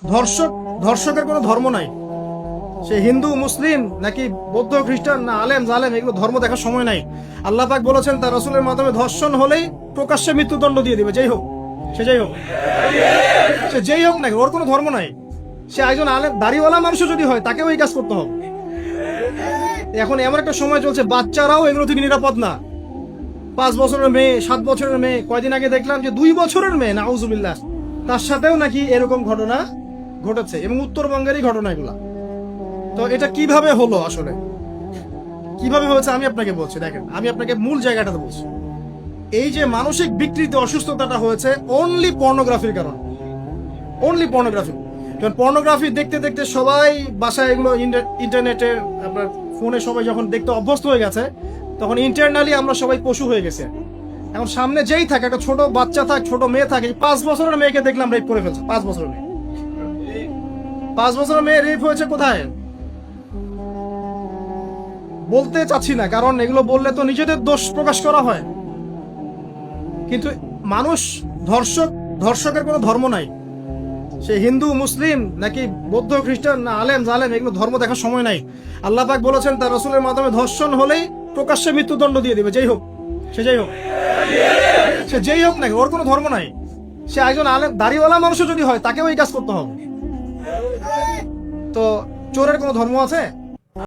ধর্ষক ধর্ষকের কোনো ধর্ম নাই। সে হিন্দু, মুসলিম নাকি বৌদ্ধ, খ্রিস্টান না আলেম জালেম, এগুলো ধর্ম দেখার সময় নাই। আল্লাহ পাক বলেছেন তার রাসূলের মাধ্যমে ধর্ষণ হলেই প্রকাশ্যে মৃত্যুদণ্ড দিয়ে দিবে, যেই হোক সে যেই হোক সে যেই হোক নাকি, ওর কোনো ধর্ম নাই। সে একজন আলেম দাড়িওয়ালা মানুষও যদি হয় তাকেও এই কাজ করতে হবে। এখন এমন একটা সময় চলছে, বাচ্চারাও এগুলো থেকে নিরাপদ না। 5 বছরের মেয়ে, 7 বছরের মেয়ে, কয়দিন আগে দেখলাম যে 2 বছরের মেয়ে, নাউজুবিল্লাহ, তার সাথেও নাকি এরকম ঘটনা ঘটেছে, এবং উত্তরবঙ্গেরই ঘটনা এগুলা। তো এটা কিভাবে হলো, আসলে কিভাবে হয়েছে আমি আপনাকে বলছি। দেখেন, আমি আপনাকে মূল জায়গাটাতে বলছি। এই যে মানসিক বিকৃতি, অসুস্থতাটা হয়েছে অনলি পর্নোগ্রাফির কারণে। Only pornography. কারণ পর্নোগ্রাফি দেখতে দেখতে সবাই বাসায় এগুলো ইন্টারনেটে, আপনার ফোনে সবাই যখন দেখতে অভ্যস্ত হয়ে গেছে, তখন ইন্টারনালি আমরা সবাই পশু হয়ে গেছে। এখন সামনে যেই থাকে, একটা ছোট বাচ্চা থাক, ছোট মেয়ে থাকে, 5 বছরের মেয়েকে দেখলাম রেপ করে ফেলছে। 5 বছরের মেয়ে, 5 বছরের মেয়ে রেপ হয়েছে কোথায় বলতে চাচ্ছি না, কারণ এগুলো বললে তো নিজেদের দোষ প্রকাশ করা হয়। কিন্তু মানুষ, ধর্ষকের কোনো ধর্ম নাই। সে হিন্দু, মুসলিম নাকি বৌদ্ধ, খ্রিস্টান না আলেম জালেম, এগুলো ধর্ম দেখার সময় নাই। আল্লাহ পাক বলেছেন তার রাসূলের মাধ্যমে ধর্ষণ হলেই প্রকাশ্যে মৃত্যুদণ্ড দিয়ে দিবে, যেই হোক সে যেই হোক সে যেই হোক নাকি, ওর কোনো ধর্ম নাই। সে একজন আলেম দাড়িওয়ালা মানুষও যদি হয় তাকেও এই কাজ করতে হবে। তো চোরের কোনো ধর্ম আছে?